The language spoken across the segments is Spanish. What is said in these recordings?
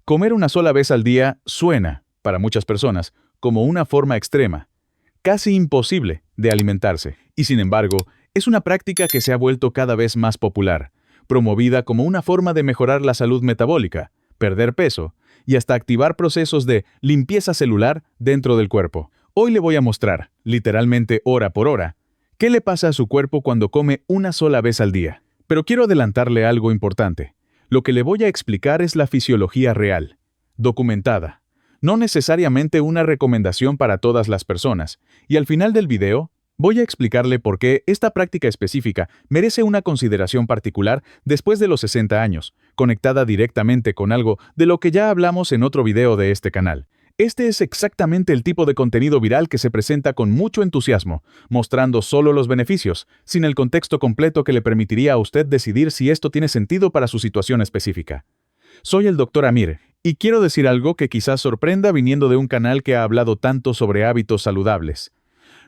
Comer una sola vez al día suena, para muchas personas, como una forma extrema, casi imposible de alimentarse. Y sin embargo, es una práctica que se ha vuelto cada vez más popular, promovida como una forma de mejorar la salud metabólica, perder peso y hasta activar procesos de limpieza celular dentro del cuerpo. Hoy le voy a mostrar, literalmente hora por hora, qué le pasa a su cuerpo cuando come una sola vez al día. Pero quiero adelantarle algo importante. Lo que le voy a explicar es la fisiología real, documentada, no necesariamente una recomendación para todas las personas, y al final del video voy a explicarle por qué esta práctica específica merece una consideración particular después de los 60 años, conectada directamente con algo de lo que ya hablamos en otro video de este canal. Este es exactamente el tipo de contenido viral que se presenta con mucho entusiasmo, mostrando solo los beneficios, sin el contexto completo que le permitiría a usted decidir si esto tiene sentido para su situación específica. Soy el Dr. Amir, y quiero decir algo que quizás sorprenda viniendo de un canal que ha hablado tanto sobre hábitos saludables.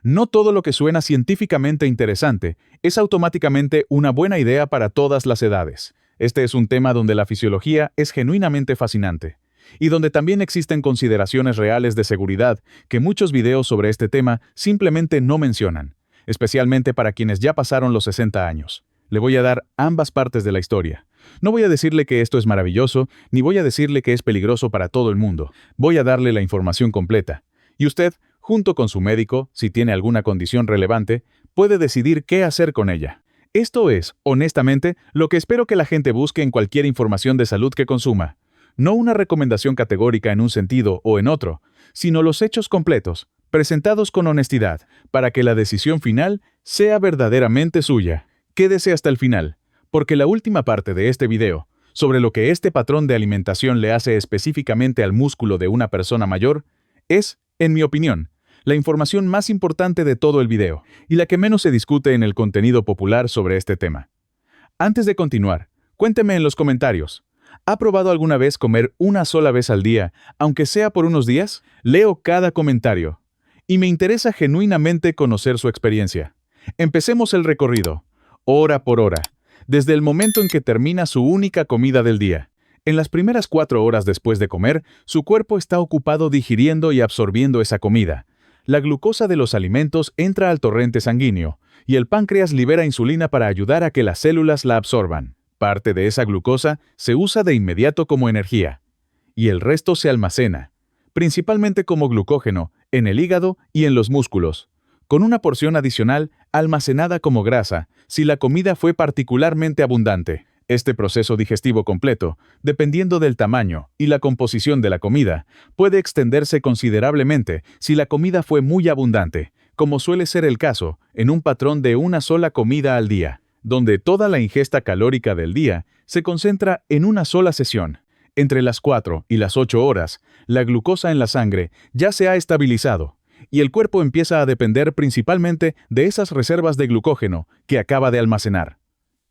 No todo lo que suena científicamente interesante es automáticamente una buena idea para todas las edades. Este es un tema donde la fisiología es genuinamente fascinante, y donde también existen consideraciones reales de seguridad que muchos videos sobre este tema simplemente no mencionan, especialmente para quienes ya pasaron los 60 años. Le voy a dar ambas partes de la historia. No voy a decirle que esto es maravilloso, ni voy a decirle que es peligroso para todo el mundo. Voy a darle la información completa. Y usted, junto con su médico, si tiene alguna condición relevante, puede decidir qué hacer con ella. Esto es, honestamente, lo que espero que la gente busque en cualquier información de salud que consuma. No una recomendación categórica en un sentido o en otro, sino los hechos completos, presentados con honestidad, para que la decisión final sea verdaderamente suya. Quédese hasta el final, porque la última parte de este video, sobre lo que este patrón de alimentación le hace específicamente al músculo de una persona mayor, es, en mi opinión, la información más importante de todo el video, y la que menos se discute en el contenido popular sobre este tema. Antes de continuar, cuénteme en los comentarios, ¿ha probado alguna vez comer una sola vez al día, aunque sea por unos días? Leo cada comentario, y me interesa genuinamente conocer su experiencia. Empecemos el recorrido, hora por hora, desde el momento en que termina su única comida del día. En las primeras 4 horas después de comer, su cuerpo está ocupado digiriendo y absorbiendo esa comida. La glucosa de los alimentos entra al torrente sanguíneo, y el páncreas libera insulina para ayudar a que las células la absorban. Parte de esa glucosa se usa de inmediato como energía, y el resto se almacena, principalmente como glucógeno, en el hígado y en los músculos, con una porción adicional almacenada como grasa, si la comida fue particularmente abundante. Este proceso digestivo completo, dependiendo del tamaño y la composición de la comida, puede extenderse considerablemente si la comida fue muy abundante, como suele ser el caso en un patrón de una sola comida al día, donde toda la ingesta calórica del día se concentra en una sola sesión. Entre las 4 y las 8 horas, la glucosa en la sangre ya se ha estabilizado, y el cuerpo empieza a depender principalmente de esas reservas de glucógeno que acaba de almacenar.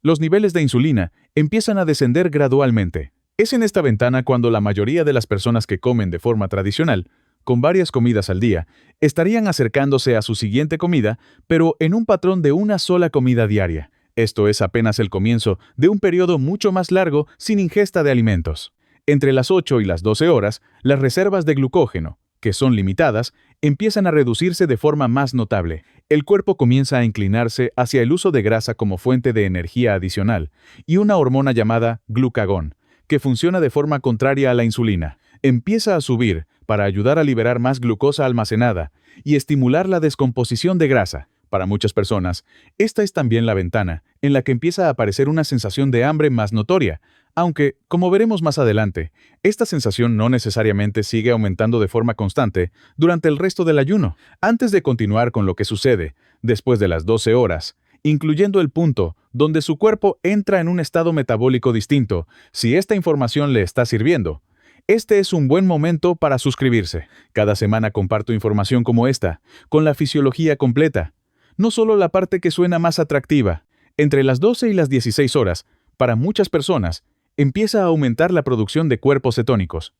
Los niveles de insulina empiezan a descender gradualmente. Es en esta ventana cuando la mayoría de las personas que comen de forma tradicional, con varias comidas al día, estarían acercándose a su siguiente comida, pero en un patrón de una sola comida diaria. Esto es apenas el comienzo de un periodo mucho más largo sin ingesta de alimentos. Entre las 8 y las 12 horas, las reservas de glucógeno, que son limitadas, empiezan a reducirse de forma más notable. El cuerpo comienza a inclinarse hacia el uso de grasa como fuente de energía adicional y una hormona llamada glucagón, que funciona de forma contraria a la insulina. Empieza a subir para ayudar a liberar más glucosa almacenada y estimular la descomposición de grasa. Para muchas personas, esta es también la ventana en la que empieza a aparecer una sensación de hambre más notoria, aunque, como veremos más adelante, esta sensación no necesariamente sigue aumentando de forma constante durante el resto del ayuno. Antes de continuar con lo que sucede después de las 12 horas, incluyendo el punto donde su cuerpo entra en un estado metabólico distinto, si esta información le está sirviendo, este es un buen momento para suscribirse. Cada semana comparto información como esta, con la fisiología completa. No solo la parte que suena más atractiva. Entre las 12 y las 16 horas, para muchas personas, empieza a aumentar la producción de cuerpos cetónicos,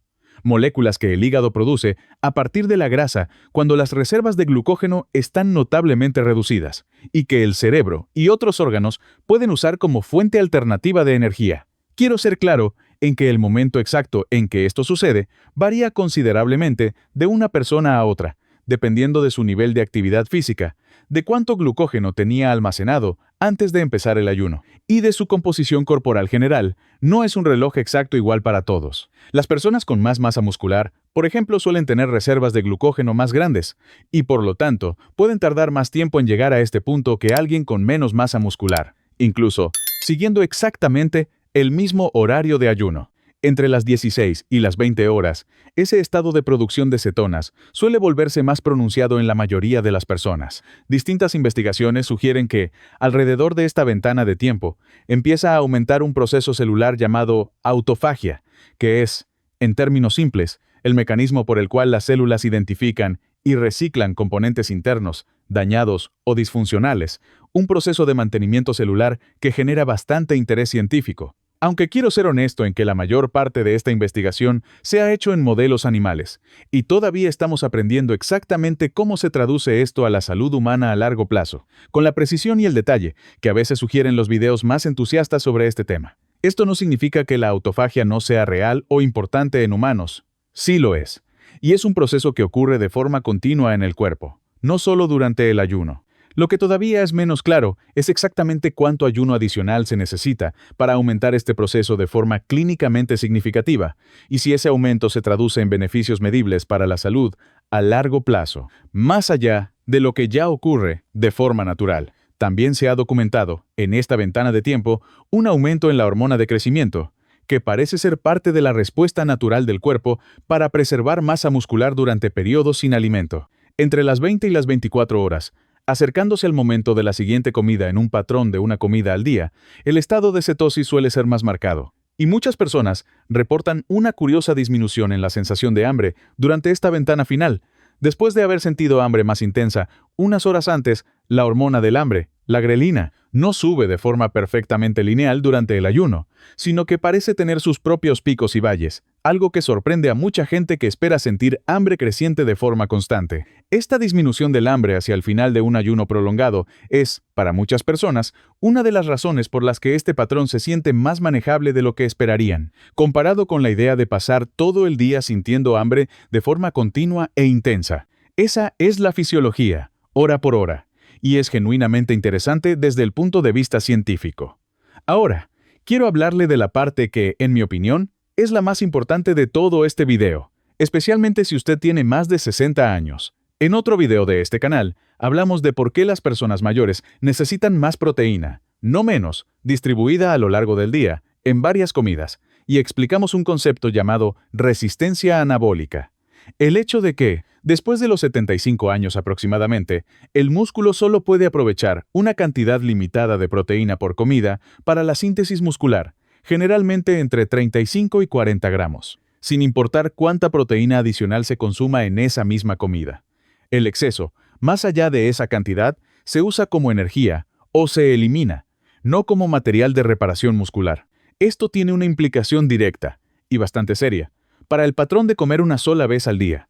moléculas que el hígado produce a partir de la grasa cuando las reservas de glucógeno están notablemente reducidas, y que el cerebro y otros órganos pueden usar como fuente alternativa de energía. Quiero ser claro, en que el momento exacto en que esto sucede varía considerablemente de una persona a otra, dependiendo de su nivel de actividad física, de cuánto glucógeno tenía almacenado antes de empezar el ayuno, y de su composición corporal general. No es un reloj exacto igual para todos. Las personas con más masa muscular, por ejemplo, suelen tener reservas de glucógeno más grandes, y por lo tanto, pueden tardar más tiempo en llegar a este punto que alguien con menos masa muscular, incluso siguiendo exactamente el mismo horario de ayuno. Entre las 16 y las 20 horas, ese estado de producción de cetonas suele volverse más pronunciado en la mayoría de las personas. Distintas investigaciones sugieren que, alrededor de esta ventana de tiempo, empieza a aumentar un proceso celular llamado autofagia, que es, en términos simples, el mecanismo por el cual las células identifican y reciclan componentes internos, dañados o disfuncionales, un proceso de mantenimiento celular que genera bastante interés científico. Aunque quiero ser honesto en que la mayor parte de esta investigación se ha hecho en modelos animales, y todavía estamos aprendiendo exactamente cómo se traduce esto a la salud humana a largo plazo, con la precisión y el detalle que a veces sugieren los videos más entusiastas sobre este tema. Esto no significa que la autofagia no sea real o importante en humanos. Sí lo es. Y es un proceso que ocurre de forma continua en el cuerpo, no solo durante el ayuno. Lo que todavía es menos claro es exactamente cuánto ayuno adicional se necesita para aumentar este proceso de forma clínicamente significativa, y si ese aumento se traduce en beneficios medibles para la salud a largo plazo, más allá de lo que ya ocurre de forma natural. También se ha documentado, en esta ventana de tiempo, un aumento en la hormona de crecimiento, que parece ser parte de la respuesta natural del cuerpo para preservar masa muscular durante periodos sin alimento. Entre las 20 y las 24 horas, acercándose al momento de la siguiente comida en un patrón de una comida al día, el estado de cetosis suele ser más marcado. Y muchas personas reportan una curiosa disminución en la sensación de hambre durante esta ventana final. Después de haber sentido hambre más intensa, unas horas antes, la hormona del hambre, la grelina, no sube de forma perfectamente lineal durante el ayuno, sino que parece tener sus propios picos y valles, algo que sorprende a mucha gente que espera sentir hambre creciente de forma constante. Esta disminución del hambre hacia el final de un ayuno prolongado es, para muchas personas, una de las razones por las que este patrón se siente más manejable de lo que esperarían, comparado con la idea de pasar todo el día sintiendo hambre de forma continua e intensa. Esa es la fisiología, hora por hora, y es genuinamente interesante desde el punto de vista científico. Ahora, quiero hablarle de la parte que, en mi opinión, es la más importante de todo este video, especialmente si usted tiene más de 60 años. En otro video de este canal, hablamos de por qué las personas mayores necesitan más proteína, no menos, distribuida a lo largo del día, en varias comidas, y explicamos un concepto llamado resistencia anabólica. El hecho de que, después de los 75 años aproximadamente, el músculo solo puede aprovechar una cantidad limitada de proteína por comida para la síntesis muscular, generalmente entre 35 y 40 gramos, sin importar cuánta proteína adicional se consuma en esa misma comida. El exceso, más allá de esa cantidad, se usa como energía o se elimina, no como material de reparación muscular. Esto tiene una implicación directa, y bastante seria, para el patrón de comer una sola vez al día.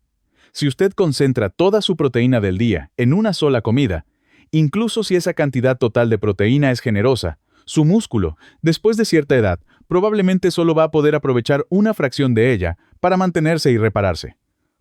Si usted concentra toda su proteína del día en una sola comida, incluso si esa cantidad total de proteína es generosa, su músculo, después de cierta edad, probablemente solo va a poder aprovechar una fracción de ella para mantenerse y repararse.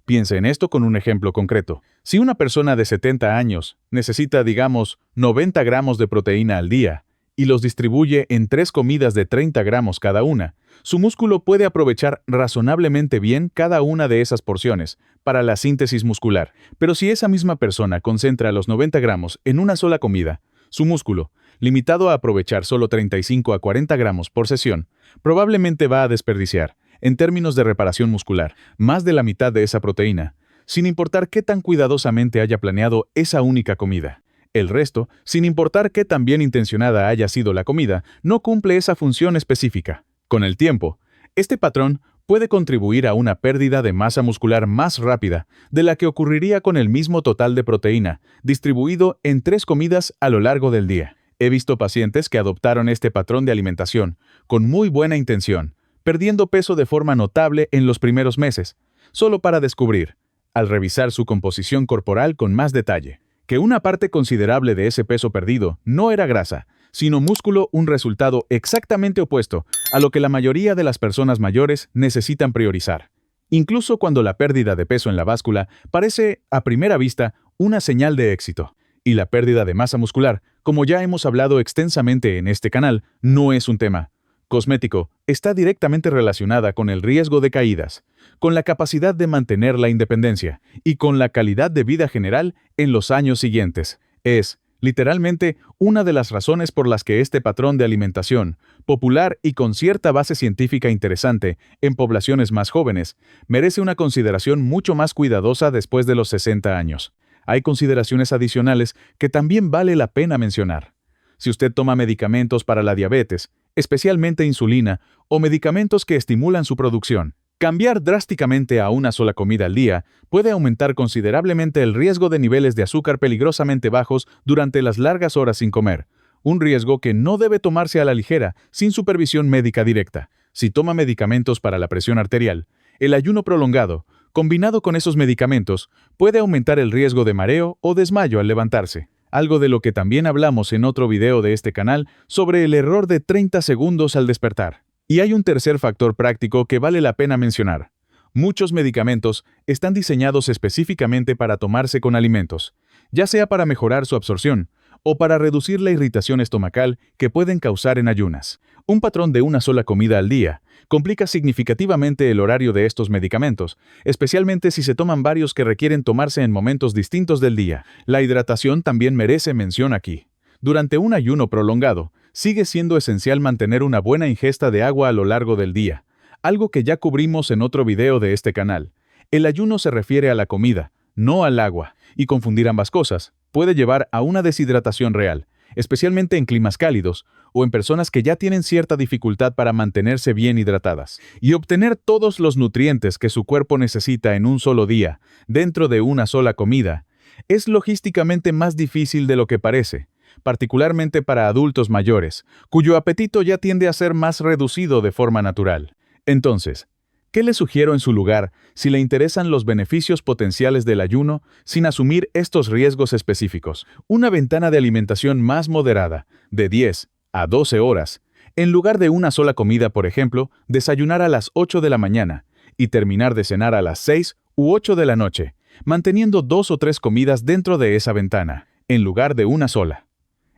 Piense en esto con un ejemplo concreto. Si una persona de 70 años necesita, digamos, 90 gramos de proteína al día, y los distribuye en 3 comidas de 30 gramos cada una, su músculo puede aprovechar razonablemente bien cada una de esas porciones para la síntesis muscular. Pero si esa misma persona concentra los 90 gramos en una sola comida, su músculo, limitado a aprovechar solo 35 a 40 gramos por sesión, probablemente va a desperdiciar, en términos de reparación muscular, más de la mitad de esa proteína, sin importar qué tan cuidadosamente haya planeado esa única comida. El resto, sin importar qué tan bien intencionada haya sido la comida, no cumple esa función específica. Con el tiempo, este patrón puede contribuir a una pérdida de masa muscular más rápida de la que ocurriría con el mismo total de proteína, distribuido en 3 comidas a lo largo del día. He visto pacientes que adoptaron este patrón de alimentación, con muy buena intención, perdiendo peso de forma notable en los primeros meses, solo para descubrir, al revisar su composición corporal con más detalle, que una parte considerable de ese peso perdido no era grasa, sino músculo, un resultado exactamente opuesto a lo que la mayoría de las personas mayores necesitan priorizar. Incluso cuando la pérdida de peso en la báscula parece, a primera vista, una señal de éxito. Y la pérdida de masa muscular, como ya hemos hablado extensamente en este canal, no es un tema cosmético, está directamente relacionada con el riesgo de caídas, con la capacidad de mantener la independencia y con la calidad de vida general en los años siguientes. Es, literalmente, una de las razones por las que este patrón de alimentación, popular y con cierta base científica interesante en poblaciones más jóvenes, merece una consideración mucho más cuidadosa después de los 60 años. Hay consideraciones adicionales que también vale la pena mencionar. Si usted toma medicamentos para la diabetes, especialmente insulina, o medicamentos que estimulan su producción, cambiar drásticamente a una sola comida al día puede aumentar considerablemente el riesgo de niveles de azúcar peligrosamente bajos durante las largas horas sin comer, un riesgo que no debe tomarse a la ligera sin supervisión médica directa. Si toma medicamentos para la presión arterial, el ayuno prolongado, combinado con esos medicamentos, puede aumentar el riesgo de mareo o desmayo al levantarse. Algo de lo que también hablamos en otro video de este canal sobre el error de 30 segundos al despertar. Y hay un tercer factor práctico que vale la pena mencionar. Muchos medicamentos están diseñados específicamente para tomarse con alimentos, ya sea para mejorar su absorción o para reducir la irritación estomacal que pueden causar en ayunas. Un patrón de una sola comida al día complica significativamente el horario de estos medicamentos, especialmente si se toman varios que requieren tomarse en momentos distintos del día. La hidratación también merece mención aquí. Durante un ayuno prolongado, sigue siendo esencial mantener una buena ingesta de agua a lo largo del día, algo que ya cubrimos en otro video de este canal. El ayuno se refiere a la comida, no al agua, y confundir ambas cosas puede llevar a una deshidratación real, especialmente en climas cálidos o en personas que ya tienen cierta dificultad para mantenerse bien hidratadas. Y obtener todos los nutrientes que su cuerpo necesita en un solo día, dentro de una sola comida, es logísticamente más difícil de lo que parece, particularmente para adultos mayores, cuyo apetito ya tiende a ser más reducido de forma natural. Entonces, ¿qué le sugiero en su lugar si le interesan los beneficios potenciales del ayuno sin asumir estos riesgos específicos? Una ventana de alimentación más moderada, de 10 a 12 horas. En lugar de una sola comida, por ejemplo, desayunar a las 8 de la mañana y terminar de cenar a las 6 u 8 de la noche, manteniendo 2 o 3 comidas dentro de esa ventana, en lugar de una sola.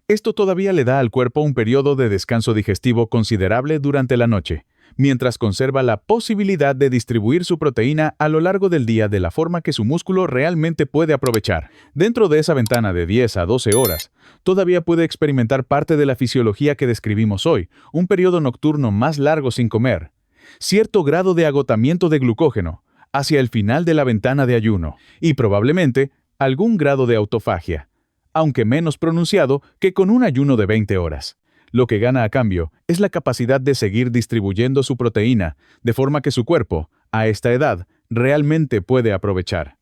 Esto todavía le da al cuerpo un periodo de descanso digestivo considerable durante la noche, mientras conserva la posibilidad de distribuir su proteína a lo largo del día de la forma que su músculo realmente puede aprovechar. Dentro de esa ventana de 10 a 12 horas, todavía puede experimentar parte de la fisiología que describimos hoy, un periodo nocturno más largo sin comer, cierto grado de agotamiento de glucógeno hacia el final de la ventana de ayuno, y probablemente algún grado de autofagia, aunque menos pronunciado que con un ayuno de 20 horas. Lo que gana a cambio es la capacidad de seguir distribuyendo su proteína, de forma que su cuerpo, a esta edad, realmente puede aprovechar.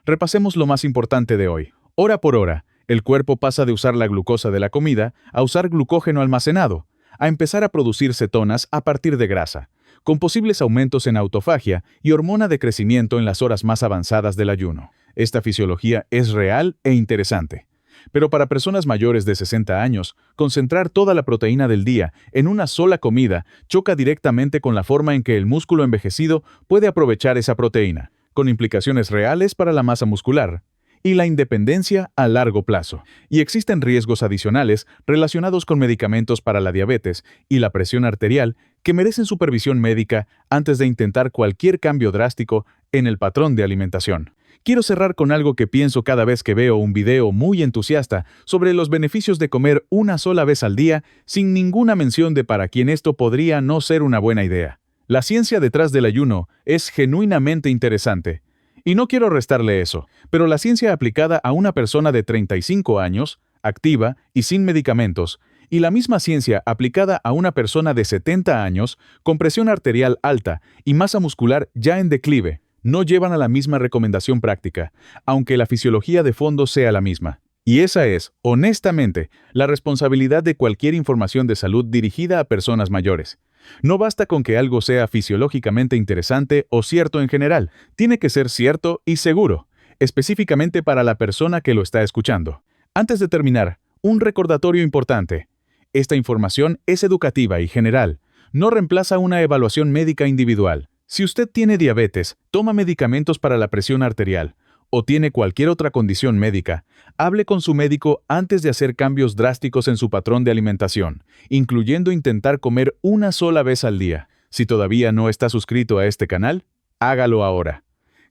Repasemos lo más importante de hoy. Hora por hora, el cuerpo pasa de usar la glucosa de la comida a usar glucógeno almacenado, a empezar a producir cetonas a partir de grasa, con posibles aumentos en autofagia y hormona de crecimiento en las horas más avanzadas del ayuno. Esta fisiología es real e interesante. Pero para personas mayores de 60 años, concentrar toda la proteína del día en una sola comida choca directamente con la forma en que el músculo envejecido puede aprovechar esa proteína, con implicaciones reales para la masa muscular y la independencia a largo plazo. Y existen riesgos adicionales relacionados con medicamentos para la diabetes y la presión arterial que merecen supervisión médica antes de intentar cualquier cambio drástico en el patrón de alimentación. Quiero cerrar con algo que pienso cada vez que veo un video muy entusiasta sobre los beneficios de comer una sola vez al día sin ninguna mención de para quién esto podría no ser una buena idea. La ciencia detrás del ayuno es genuinamente interesante. Y no quiero restarle eso, pero la ciencia aplicada a una persona de 35 años, activa y sin medicamentos, y la misma ciencia aplicada a una persona de 70 años, con presión arterial alta y masa muscular ya en declive, no llevan a la misma recomendación práctica, aunque la fisiología de fondo sea la misma. Y esa es, honestamente, la responsabilidad de cualquier información de salud dirigida a personas mayores. No basta con que algo sea fisiológicamente interesante o cierto en general, tiene que ser cierto y seguro, específicamente para la persona que lo está escuchando. Antes de terminar, un recordatorio importante. Esta información es educativa y general. No reemplaza una evaluación médica individual. Si usted tiene diabetes, toma medicamentos para la presión arterial o tiene cualquier otra condición médica, hable con su médico antes de hacer cambios drásticos en su patrón de alimentación, incluyendo intentar comer una sola vez al día. Si todavía no está suscrito a este canal, hágalo ahora.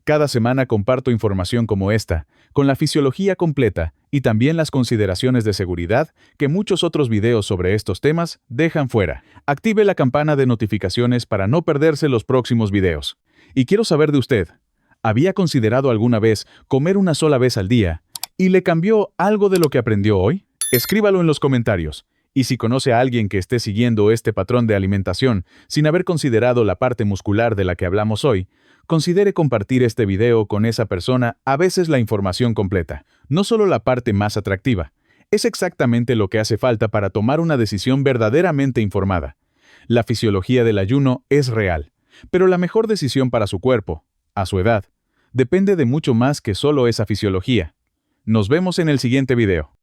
Cada semana comparto información como esta, con la fisiología completa y también las consideraciones de seguridad que muchos otros videos sobre estos temas dejan fuera. Active la campana de notificaciones para no perderse los próximos videos. Y quiero saber de usted, ¿había considerado alguna vez comer una sola vez al día y le cambió algo de lo que aprendió hoy? Escríbalo en los comentarios. Y si conoce a alguien que esté siguiendo este patrón de alimentación sin haber considerado la parte muscular de la que hablamos hoy, considere compartir este video con esa persona. A veces la información completa, no solo la parte más atractiva, es exactamente lo que hace falta para tomar una decisión verdaderamente informada. La fisiología del ayuno es real, pero la mejor decisión para su cuerpo, a su edad, depende de mucho más que solo esa fisiología. Nos vemos en el siguiente video.